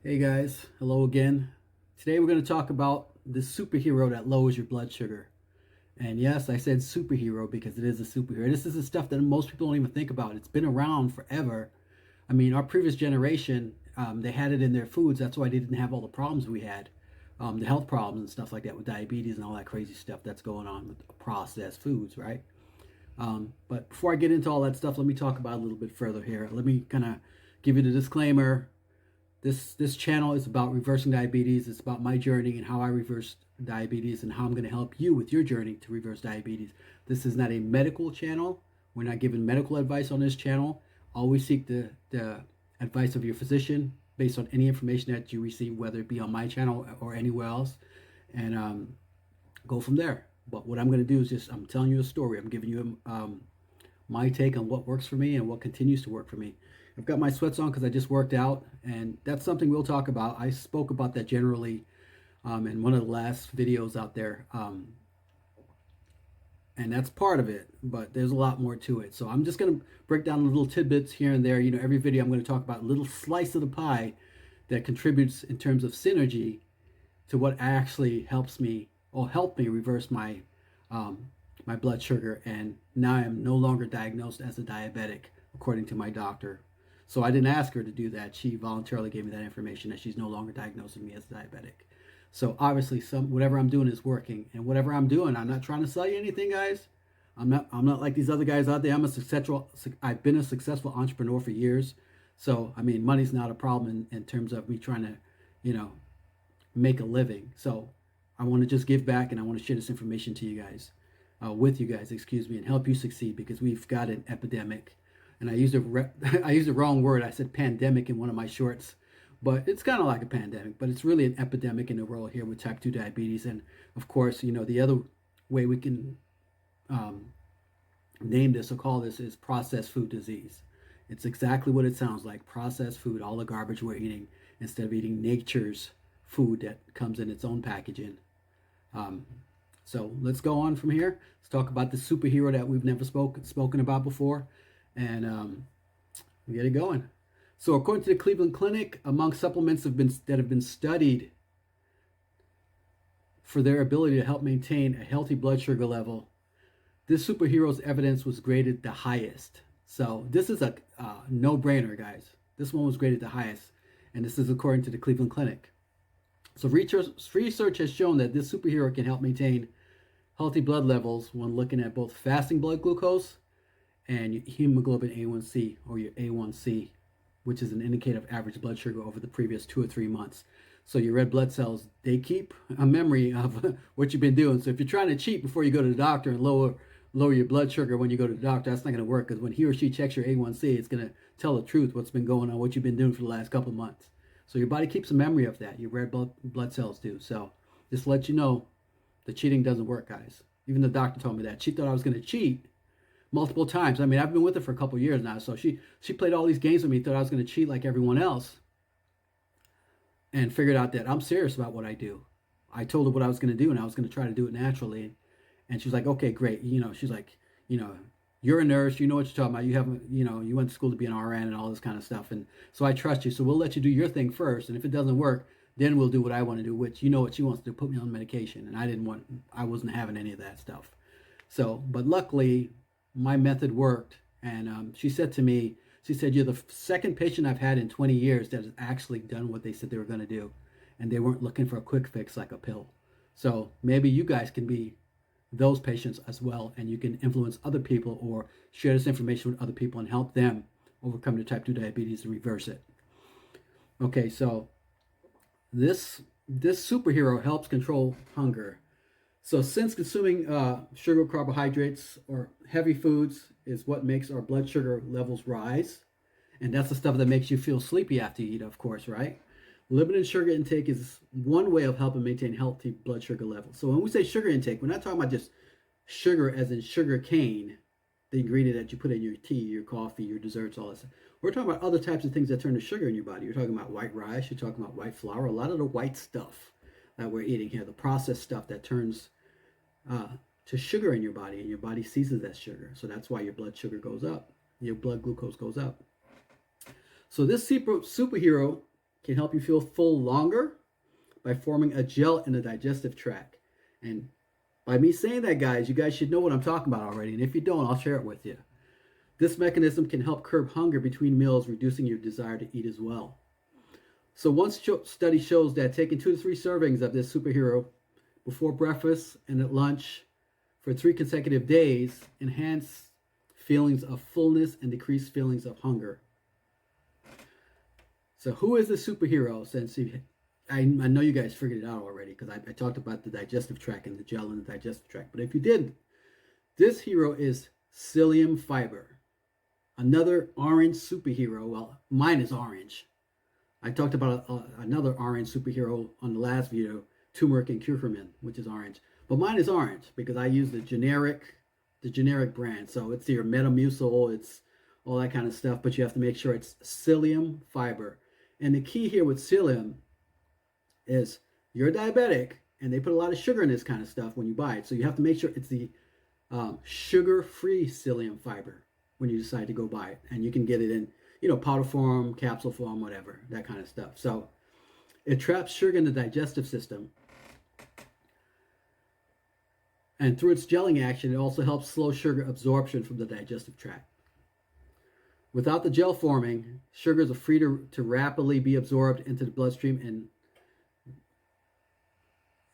Hey guys, hello again. Today we're going to talk about the superhero that lowers your blood sugar. And yes, I said superhero because it is a superhero. This is the stuff that most people don't even think about. It's been around forever. I mean, our previous generation, they had it in their foods. That's why they didn't have all the problems we had, the health problems and stuff like that with diabetes and all that crazy stuff that's going on with processed foods, right? But before I get into all that stuff, let me talk about it a little bit further here. Let me kind of give you the disclaimer. This channel is about reversing diabetes. It's about my journey and how I reversed diabetes and how I'm going to help you with your journey to reverse diabetes. This is not a medical channel. We're not giving medical advice on this channel. Always seek the advice of your physician based on any information that you receive, whether it be on my channel or anywhere else, and go from there. But what I'm going to do is I'm telling you a story. I'm giving you my take on what works for me and what continues to work for me. I've got my sweats on because I just worked out, and that's something we'll talk about. I spoke about that generally in one of the last videos out there, and that's part of it, but there's a lot more to it. So I'm just going to break down little tidbits here and there. You know, every video I'm going to talk about a little slice of the pie that contributes in terms of synergy to what actually helps me or helped me reverse my my blood sugar, and now I am no longer diagnosed as a diabetic according to my doctor. So I didn't ask her to do that. She voluntarily gave me that information that she's no longer diagnosing me as diabetic. So obviously whatever I'm doing is working. And whatever I'm doing, I'm not trying to sell you anything, guys. I'm not like these other guys out there. I've been a successful entrepreneur for years. So I mean, money's not a problem in terms of me trying to, you know, make a living. So I want to just give back, and I want to share this information to you guys, with you guys, excuse me, and help you succeed, because we've got an epidemic. And I used the wrong word. I said pandemic in one of my shorts, but it's kind of like a pandemic, but it's really an epidemic in the world here with type 2 diabetes. And of course, you know, the other way we can name this or call this is processed food disease. It's exactly what it sounds like: processed food, all the garbage we're eating instead of eating nature's food that comes in its own packaging. So let's go on from here. Let's talk about the superhero that we've never spoken about before, and we get it going. So according to the Cleveland Clinic, among supplements that have been studied for their ability to help maintain a healthy blood sugar level, this superhero's evidence was graded the highest. So this is a no-brainer, guys. This one was graded the highest, and this is according to the Cleveland Clinic. So research has shown that this superhero can help maintain healthy blood levels when looking at both fasting blood glucose and hemoglobin A1C, or your A1C, which is an indicator of average blood sugar over the previous 2 or 3 months. So your red blood cells, they keep a memory of what you've been doing. So if you're trying to cheat before you go to the doctor and lower your blood sugar when you go to the doctor, that's not going to work, because when he or she checks your A1C, it's going to tell the truth what's been going on, what you've been doing for the last couple of months. So your body keeps a memory of that. Your red blood cells do. So just to let you know, the cheating doesn't work, guys. Even the doctor told me that. She thought I was going to cheat multiple times. I mean, I've been with her for a couple of years now, so she played all these games with me, thought I was going to cheat like everyone else, and figured out that I'm serious about what I do. I told her what I was going to do, and I was going to try to do it naturally. And she was like, okay, great. You know, she's like, you know, you're a nurse, you know what you're talking about. You haven't, you know, you went to school to be an RN and all this kind of stuff. And so I trust you. So we'll let you do your thing first. And if it doesn't work, then we'll do what I want to do, which, you know what she wants to do, put me on medication. And I wasn't having any of that stuff. So, but luckily my method worked. And she said to me, she said, you're the second patient I've had in 20 years that has actually done what they said they were going to do. And they weren't looking for a quick fix like a pill. So maybe you guys can be those patients as well, and you can influence other people or share this information with other people and help them overcome their type 2 diabetes and reverse it. Okay, so this superhero helps control hunger. So since consuming sugar, carbohydrates, or heavy foods is what makes our blood sugar levels rise, and that's the stuff that makes you feel sleepy after you eat, of course, right? Limited sugar intake is one way of helping maintain healthy blood sugar levels. So when we say sugar intake, we're not talking about just sugar as in sugar cane, the ingredient that you put in your tea, your coffee, your desserts, all that stuff. We're talking about other types of things that turn to sugar in your body. You're talking about white rice, you're talking about white flour, a lot of the white stuff that we're eating here, the processed stuff that turns to sugar in your body, and your body sees it as sugar. So that's why your blood sugar goes up, your blood glucose goes up. So this superhero can help you feel full longer by forming a gel in the digestive tract. And by me saying that, guys, you guys should know what I'm talking about already. And if you don't, I'll share it with you. This mechanism can help curb hunger between meals, reducing your desire to eat as well. So one study shows that taking 2 to 3 servings of this superhero before breakfast and at lunch for 3 consecutive days enhance feelings of fullness and decrease feelings of hunger. So who is the superhero? Since I know you guys figured it out already, because I talked about the digestive tract and the gel in the digestive tract. But if you didn't, this hero is psyllium fiber. Another orange superhero. Well, mine is orange. I talked about another orange superhero on the last video, turmeric and curcumin, which is orange. But mine is orange because I use the generic brand. So it's your Metamucil, it's all that kind of stuff. But you have to make sure it's psyllium fiber. And the key here with psyllium is you're diabetic, and they put a lot of sugar in this kind of stuff when you buy it. So you have to make sure it's the sugar-free psyllium fiber when you decide to go buy it. And you can get it in, powder form, capsule form, whatever, that kind of stuff. So it traps sugar in the digestive system. And through its gelling action, it also helps slow sugar absorption from the digestive tract. Without the gel forming, sugars are free to rapidly be absorbed into the bloodstream, and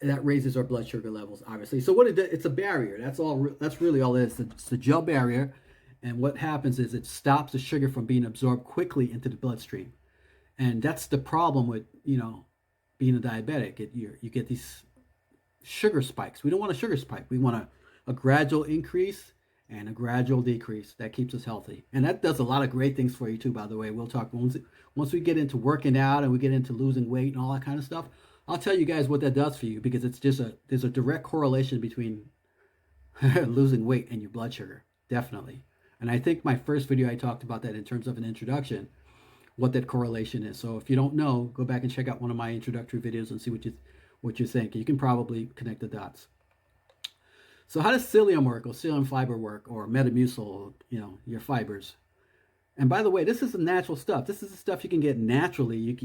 that raises our blood sugar levels, obviously. So what it's a barrier. That's all. That's really all it is. It's the gel barrier, and what happens is it stops the sugar from being absorbed quickly into the bloodstream, and that's the problem with being a diabetic. You get these sugar spikes. We don't want a sugar spike. We want a gradual increase and a gradual decrease. That keeps us healthy, and that does a lot of great things for you too. By the way, we'll talk once we get into working out and we get into losing weight and all that kind of stuff. I'll tell you guys what that does for you, because it's just there's a direct correlation between losing weight and your blood sugar, definitely. And I think my first video I talked about that in terms of an introduction, what that correlation is. So if you don't know, go back and check out one of my introductory videos and see what you think. You can probably connect the dots. So how does psyllium work, or psyllium fiber work, or Metamucil, your fibers? And by the way, this is the natural stuff. This is the stuff you can get naturally.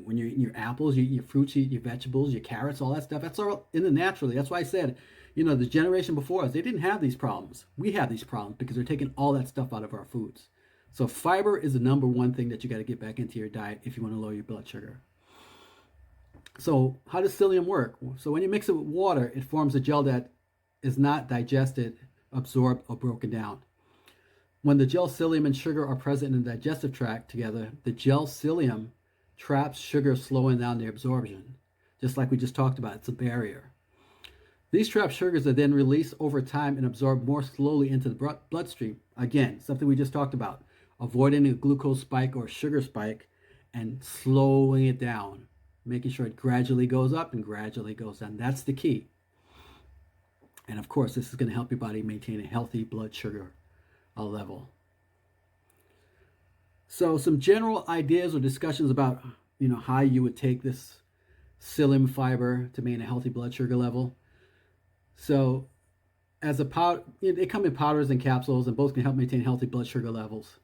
When you're eating your apples, you eat your fruits, you eat your vegetables, your carrots, all that stuff. That's all in the naturally. That's why I said, the generation before us, they didn't have these problems. We have these problems because they're taking all that stuff out of our foods. So fiber is the number one thing that you got to get back into your diet if you want to lower your blood sugar. So how does psyllium work? So when you mix it with water, it forms a gel that is not digested, absorbed, or broken down. When the gel psyllium and sugar are present in the digestive tract together, the gel psyllium traps sugar, slowing down the absorption. Just like we just talked about, it's a barrier. These trapped sugars are then released over time and absorbed more slowly into the bloodstream. Again, something we just talked about, avoiding a glucose spike or sugar spike and slowing it down, making sure it gradually goes up and gradually goes down. That's the key. And of course, this is going to help your body maintain a healthy blood sugar level. So some general ideas or discussions about how you would take this psyllium fiber to maintain a healthy blood sugar level. So as a powder, they come in powders and capsules, and both can help maintain healthy blood sugar levels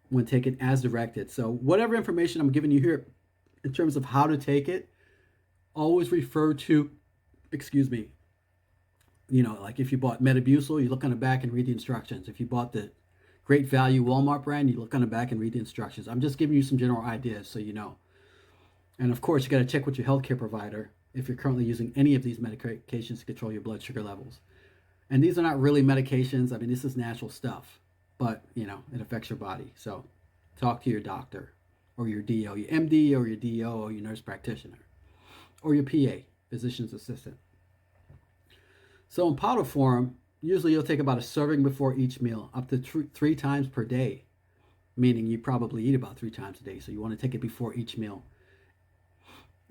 when taken as directed. So whatever information I'm giving you here in terms of how to take it, always refer to, like if you bought Metamucil, you look on the back and read the instructions. If you bought the Great Value Walmart brand, you look on the back and read the instructions. I'm just giving you some general ideas so you know. And of course, you got to check with your healthcare provider if you're currently using any of these medications to control your blood sugar levels. And these are not really medications. I mean, this is natural stuff, but it affects your body. So talk to your doctor or your DO, your MD or your DO or your nurse practitioner or your PA, physician's assistant. So in powder form, usually you'll take about a serving before each meal, up to 3 times per day, meaning you probably eat about 3 times a day. So you want to take it before each meal.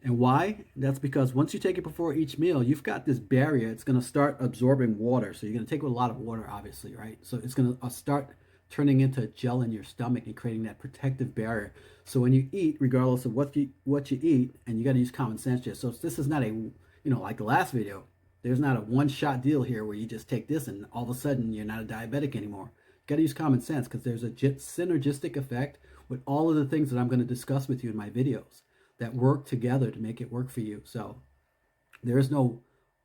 And why? That's because once you take it before each meal, you've got this barrier. It's going to start absorbing water. So you're going to take a lot of water, obviously, right? So it's going to start turning into gel in your stomach and creating that protective barrier. So when you eat, regardless of what you eat, and you got to use common sense here. So this is not a, like the last video, there's not a one-shot deal here where you just take this and all of a sudden you're not a diabetic anymore. You got to use common sense because there's a synergistic effect with all of the things that I'm going to discuss with you in my videos. that work together to make it work for you. So there is no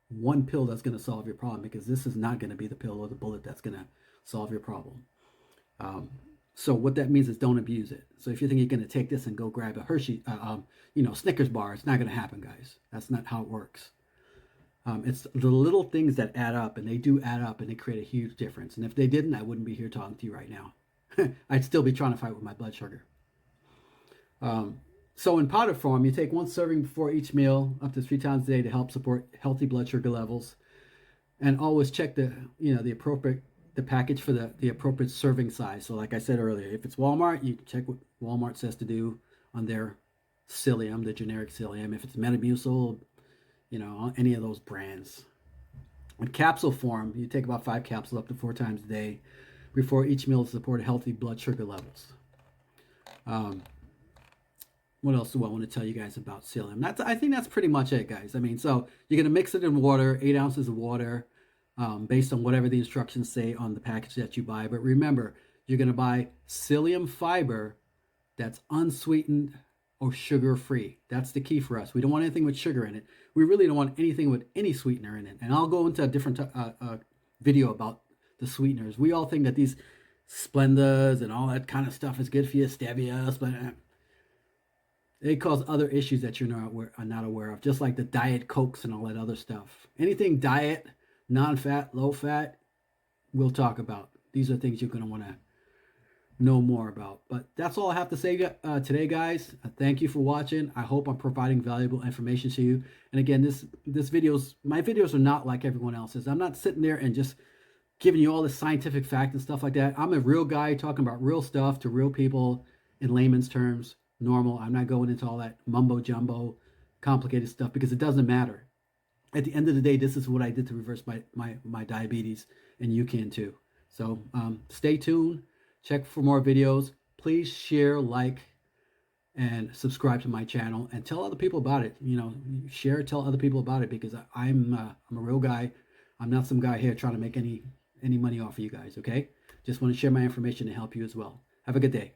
one pill that's going to solve your problem, because this is not going to be the pill or the bullet that's going to solve your problem. Um, so what that means is don't abuse it. So if you think you're going to take this and go grab a Hershey, Snickers bar, it's not going to happen, guys. That's not how it works. It's the little things that add up, and they do add up, and they create a huge difference. And if they didn't, I wouldn't be here talking to you right now. I'd still be trying to fight with my blood sugar. So in powder form, you take 1 serving before each meal, up to 3 times a day, to help support healthy blood sugar levels. And always check the package for the appropriate serving size. So like I said earlier, if it's Walmart, you check what Walmart says to do on their psyllium, the generic psyllium. If it's Metamucil, any of those brands. In capsule form, you take about 5 capsules up to 4 times a day before each meal to support healthy blood sugar levels. What else do I want to tell you guys about psyllium? I think that's pretty much it, guys. I mean, so you're going to mix it in water, 8 ounces of water, based on whatever the instructions say on the package that you buy. But remember, you're going to buy psyllium fiber that's unsweetened or sugar-free. That's the key for us. We don't want anything with sugar in it. We really don't want anything with any sweetener in it. And I'll go into a different video about the sweeteners. We all think that these Splendas and all that kind of stuff is good for you, stevia, Splenda. They cause other issues that you're not aware of, just like the Diet Cokes and all that other stuff. Anything diet, non-fat, low-fat, we'll talk about. These are things you're going to want to know more about. But that's all I have to say today, guys. Thank you for watching. I hope I'm providing valuable information to you. And again, my videos are not like everyone else's. I'm not sitting there and just giving you all this scientific fact and stuff like that. I'm a real guy talking about real stuff to real people in layman's terms. Normal. I'm not going into all that mumbo jumbo complicated stuff, because it doesn't matter. At the end of the day, this is what I did to reverse my diabetes, and you can too. So stay tuned, check for more videos. Please share, like, and subscribe to my channel, and tell other people about it. Share, tell other people about it, because I'm a real guy. I'm not some guy here trying to make any money off of you guys. Okay, just want to share my information to help you as well. Have a good day.